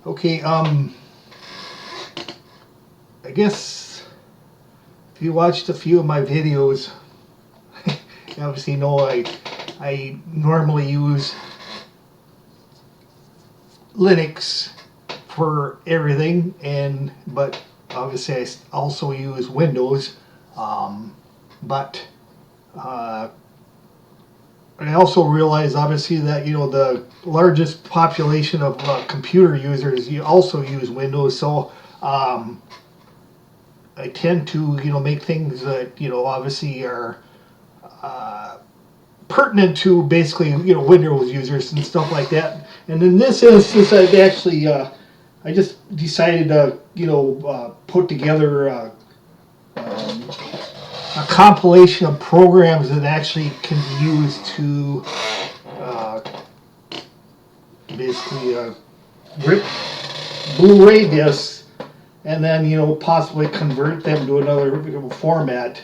Okay, I guess if you watched a few of my videos, you obviously know I normally use Linux for everything, but obviously I also use Windows. But I also realize, obviously, that the largest population of computer users you also use Windows. So I tend to make things that obviously are pertinent to basically Windows users and stuff like that. And in this instance, I've actually I just decided to put together a compilation of programs that actually can be used to uh, basically rip Blu Ray discs and then possibly convert them to another format.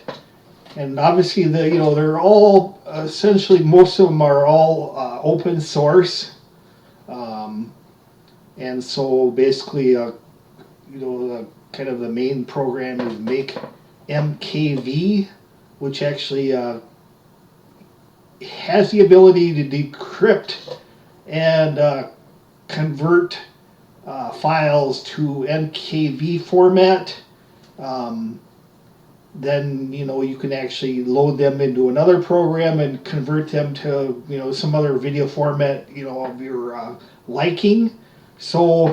And obviously they're all essentially, most of them are all open source. Um, and so basically kind of the main program is Make MKV, which actually has the ability to decrypt and convert files to MKV format. Then you can actually load them into another program and convert them to some other video format of your liking. So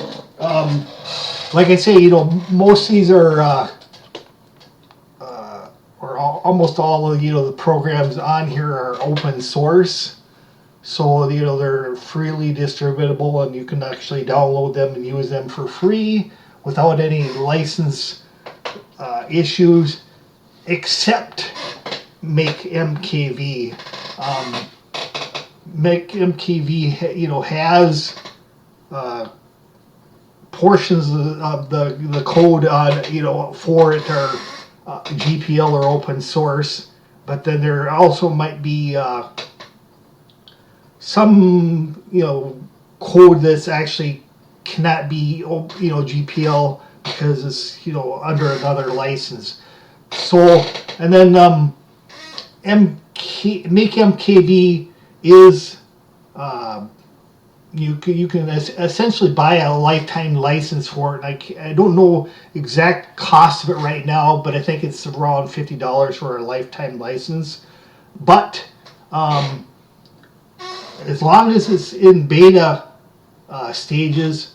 like I say, most of these are or almost all of the programs on here are open source. So they're freely distributable, and you can actually download them and use them for free without any license issues, except Make MKV. Make MKV has portions of the code on for it are GPL or open source, but then there also might be some code that's actually cannot be GPL because it's under another license. So and then Make MKV is you can essentially buy a lifetime license for it. I don't know exact cost of it right now, but I think it's around $50 for a lifetime license. But as long as it's in beta stages,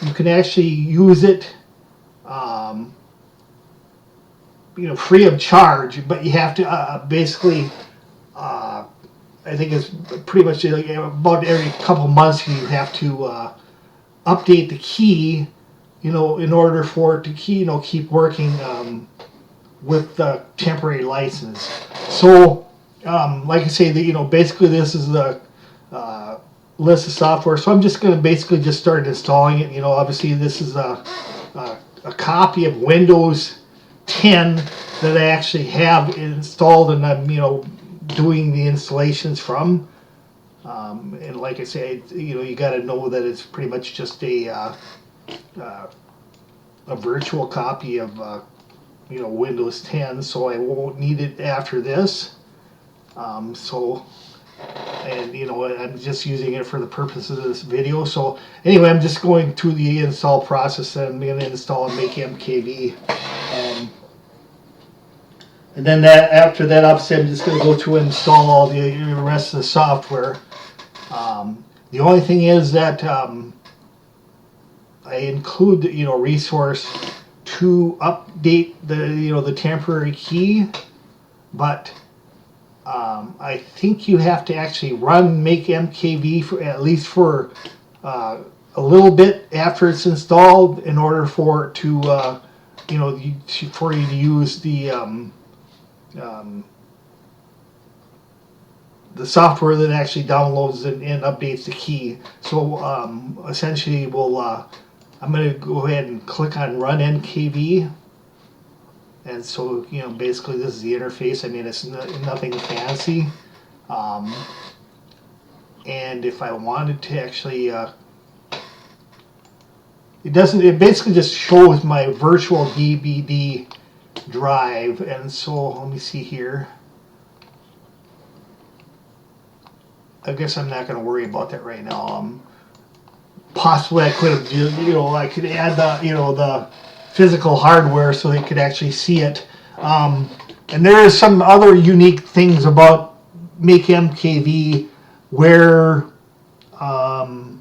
you can actually use it free of charge, but you have to basically I think it's pretty much like about every couple months you have to update the key, in order for it to keep working with the temporary license. So, like I say, basically this is the list of software. So I'm just going to basically just start installing it. Obviously this is a copy of Windows 10 that I actually have installed, and I'm doing the installations from. And like I say, you got to know that it's pretty much just a virtual copy of Windows 10, so I won't need it after this. And I'm just using it for the purposes of this video. So anyway, I'm just going through the install process, and I'm going to install and Make MKV. And then after that, obviously, I'm just going to go through and install all the rest of the software. The only thing is that I include the resource to update the temporary key, but I think you have to actually run Make MKV for at least for a little bit after it's installed in order for it to for you to use the software that actually downloads and updates the key. So essentially, I'm going to go ahead and click on Run MKV, and so basically this is the interface. I mean, it's nothing fancy. And if I wanted to actually it doesn't. It basically just shows my virtual DVD drive. And so let me see here. I guess I'm not going to worry about that right now. Possibly I could have, I could add the physical hardware so they could actually see it. And there is some other unique things about Make MKV where I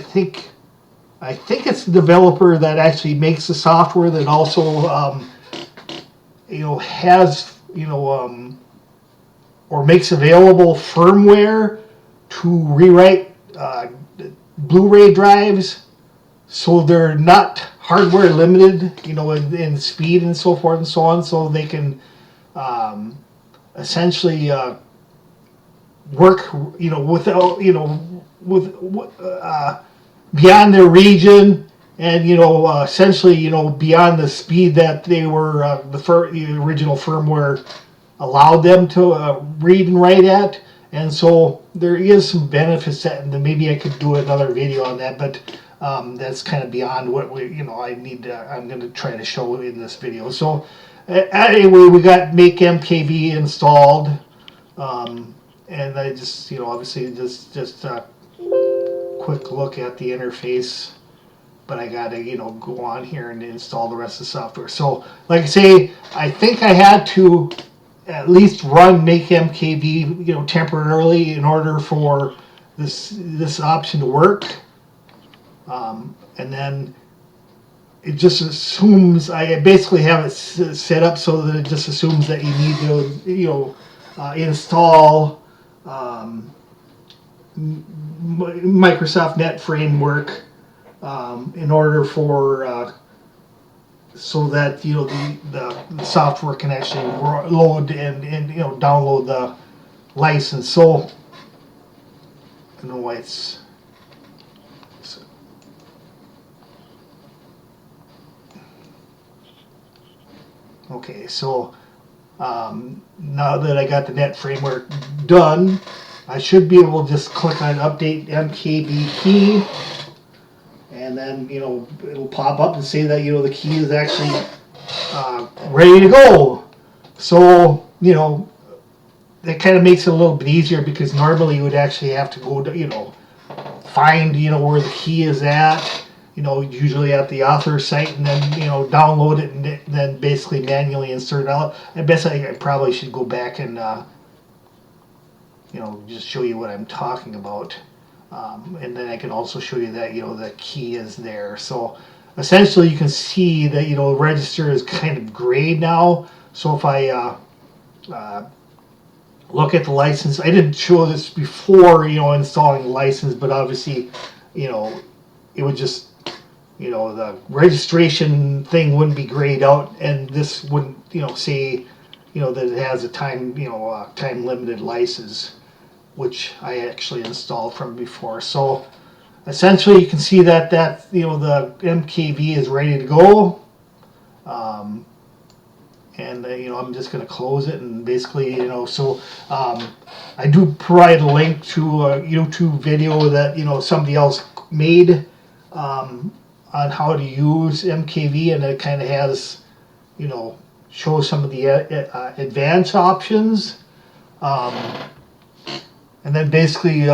think it's the developer that actually makes the software that also has or makes available firmware to rewrite Blu Ray drives, so they're not hardware limited, in speed and so forth and so on, so they can essentially work, without, beyond their region, and essentially, beyond the speed that they were the original firmware allowed them to read and write at. And so there is some benefits that, and maybe I could do another video on that, but that's kind of beyond what I'm going to try to show in this video. So anyway, we got Make MKV installed, and I just, obviously just a quick look at the interface, but I got to, go on here and install the rest of the software. So like I say, I think I had to at least run Make MKV, temporarily in order for this option to work. And then it just assumes, I basically have it set up so that it just assumes that you need to, install Microsoft Net Framework in order for so that the software can actually load and download the license. So I don't know why it's okay. So now that I got the Net Framework done, I should be able to just click on Update MKV key, and then it'll pop up and say that the key is actually ready to go. So that kind of makes it a little bit easier, because normally you would actually have to go to find where the key is at, usually at the author site, and then download it and then basically manually insert it out. I guess I probably should go back and just show you what I'm talking about. And then I can also show you that the key is there. So essentially you can see that register is kind of gray now. So if I look at the license, I didn't show this before installing the license, but obviously it would just the registration thing wouldn't be grayed out, and this wouldn't say that it has a time time limited license, which I actually installed from before. So essentially you can see that the MKV is ready to go, and I'm just going to close it, and basically so I do provide a link to a YouTube video that somebody else made on how to use MKV, and it kind of has shows some of the advanced options. And then basically,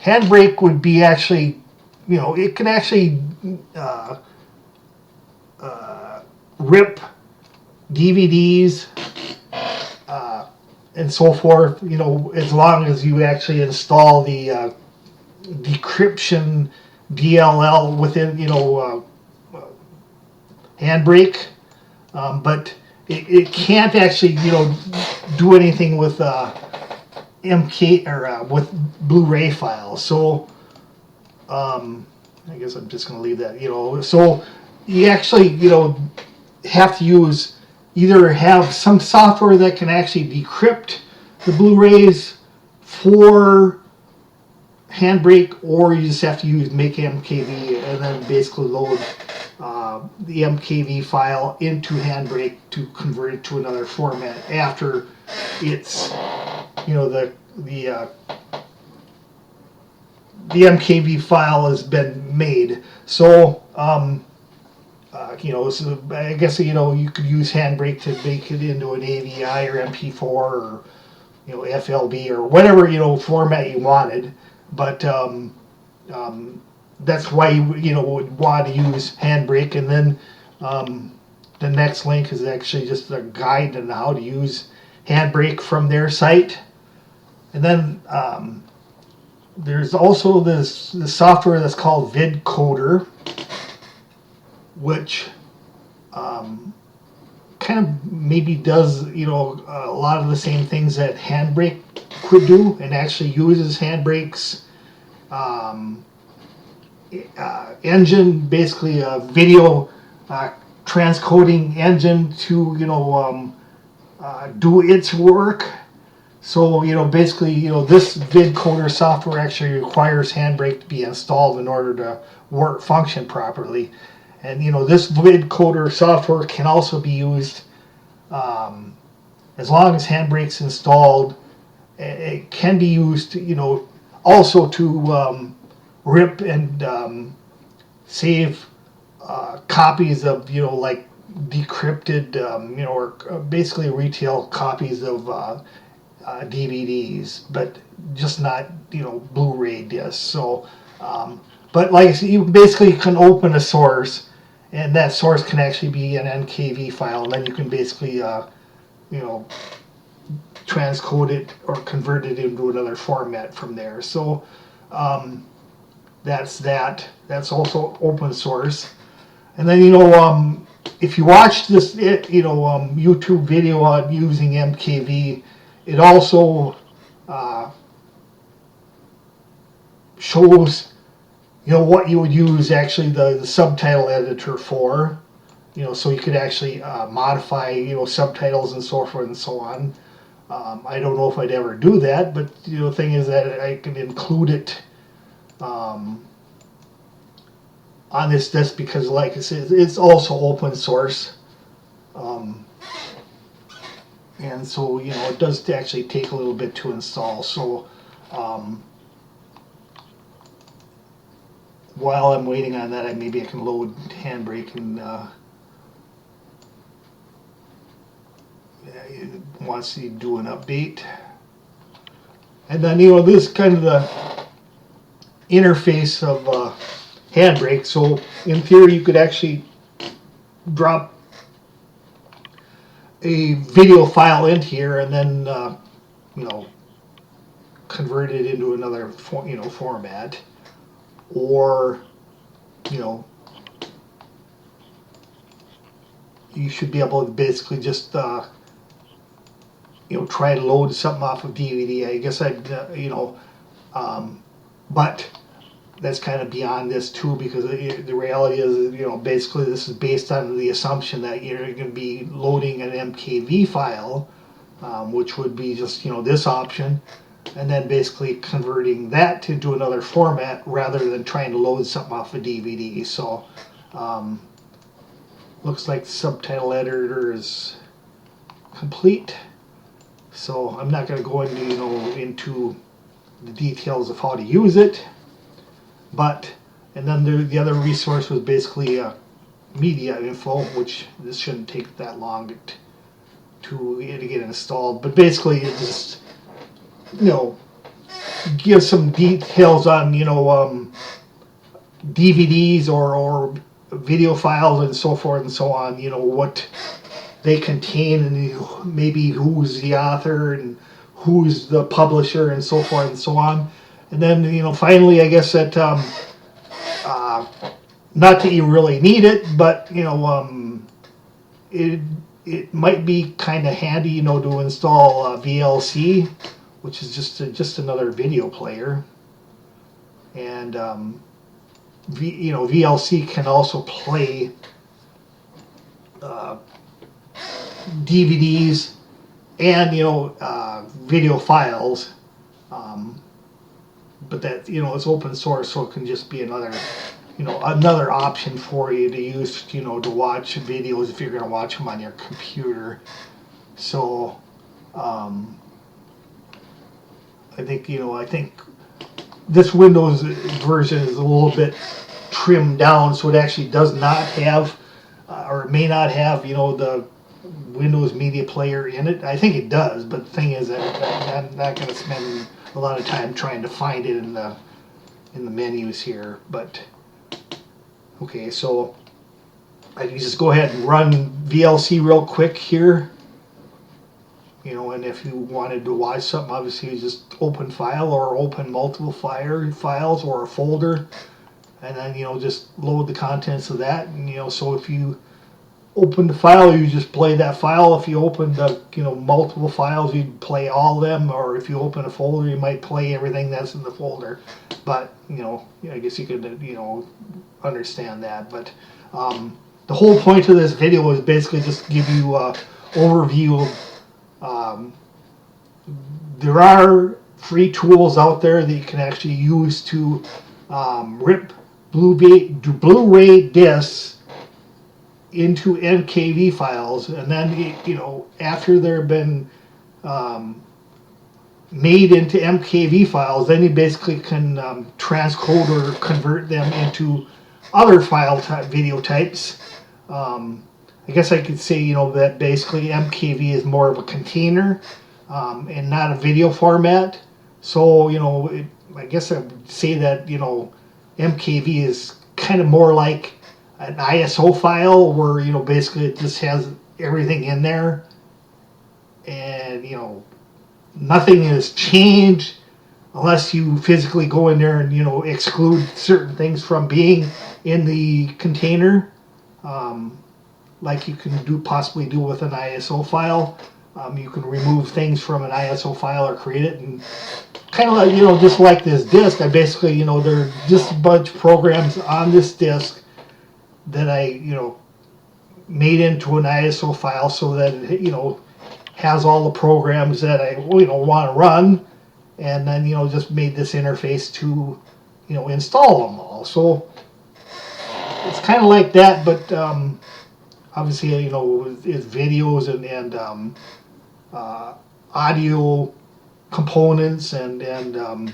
handbrake would be actually, it can actually rip DVDs and so forth, as long as you actually install the decryption DLL within, handbrake. But it can't actually, do anything with MK or with Blu Ray files. So I guess I'm just going to leave that. So you actually have to either have some software that can actually decrypt the Blu Rays for handbrake, or you just have to use Make MKV and then basically load the MKV file into handbrake to convert it to another format after the MKV file has been made. So so I guess you could use Handbrake to make it into an AVI or MP4 or FLB or whatever format you wanted. But that's why you would want to use Handbrake. And then the next link is actually just a guide on how to use Handbrake from their site. And then there's also this software that's called VidCoder, which kind of maybe does a lot of the same things that Handbrake could do, and actually uses Handbrake's engine, basically a video transcoding engine to do its work. So basically this VidCoder software actually requires Handbrake to be installed in order to function properly. And this VidCoder software can also be used as long as Handbrake's installed. It can be used, also to rip and save copies of, like decrypted, or basically retail copies of DVDs, but just not, Blu Ray discs. So, but like I said, you basically can open a source, and that source can actually be an NKV file, and then you can basically, transcode it or convert it into another format from there. So that's that. That's also open source. And then if you watch this YouTube video on using MKV, it also shows what you would use actually the subtitle editor for. So you could actually modify subtitles and so forth and so on. I don't know if I'd ever do that, but the thing is that I can include it on this disc because, like I said, it's also open source, and so it does actually take a little bit to install. So while I'm waiting on that, maybe I can load Handbrake and it wants to do an update. And then this is kind of the interface of Handbrake. So in theory, you could actually drop a video file in here and then convert it into another format, or you should be able to basically just try to load something off of DVD. I guess I'd but that's kind of beyond this too, because the reality is basically this is based on the assumption that you're going to be loading an MKV file, which would be just this option, and then basically converting that to do another format rather than trying to load something off a DVD. So looks like the subtitle editor is complete. So I'm not going to go into the details of how to use it, but and then the other resource was basically media info, which this shouldn't take that long to get installed. But basically, it just gives some details on DVDs or video files and so forth and so on. What they contain, and maybe who's the author and who's the publisher and so forth and so on. And then finally, I guess that not that you really need it, but it might be kind of handy to install VLC, which is just another video player. And VLC can also play DVDs and video files, but that it's open source, so it can just be another another option for you to use to watch videos if you're going to watch them on your computer. So I think this Windows version is a little bit trimmed down, so it actually does not have, or may not have, the Windows Media Player in it. I think it does, but the thing is, I'm not going to spend a lot of time trying to find it in the menus here. But okay, so I can just go ahead and run VLC real quick here. And if you wanted to watch something, obviously you just open file or open multiple files or a folder, and then just load the contents of that. And so if you open the file, you just play that file. If you open the multiple files, you'd play all of them. Or if you open a folder, you might play everything that's in the folder. But I guess you could understand that. But the whole point of this video is basically just to give you an overview of. There are free tools out there that you can actually use to rip Blu Ray discs into NKV files, and then after they've been made into MKV files, then you basically can transcode or convert them into other video types. I guess I could say that basically MKV is more of a container and not a video format. So I guess I would say that MKV is kind of more like an ISO file, where basically it just has everything in there, and nothing is changed unless you physically go in there and exclude certain things from being in the container, like you can possibly do with an ISO file. You can remove things from an ISO file or create it, and kind of like just like this disk, I basically there are just a bunch of programs on this disk that I made into an ISO file, so that it has all the programs that I want to run, and then just made this interface to install them all. So it's kind of like that, but obviously it's videos and audio components and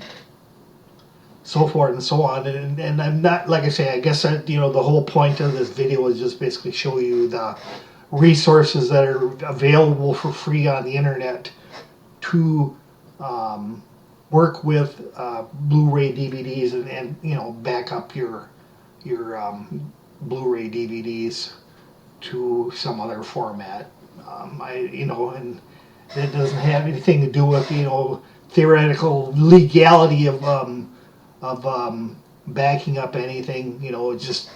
so forth and so on, and I'm not, like I say, I guess that the whole point of this video is just basically show you the resources that are available for free on the internet to work with Blu-ray DVDs and back up your Blu-ray DVDs to some other format. And it doesn't have anything to do with theoretical legality of backing up anything. It's just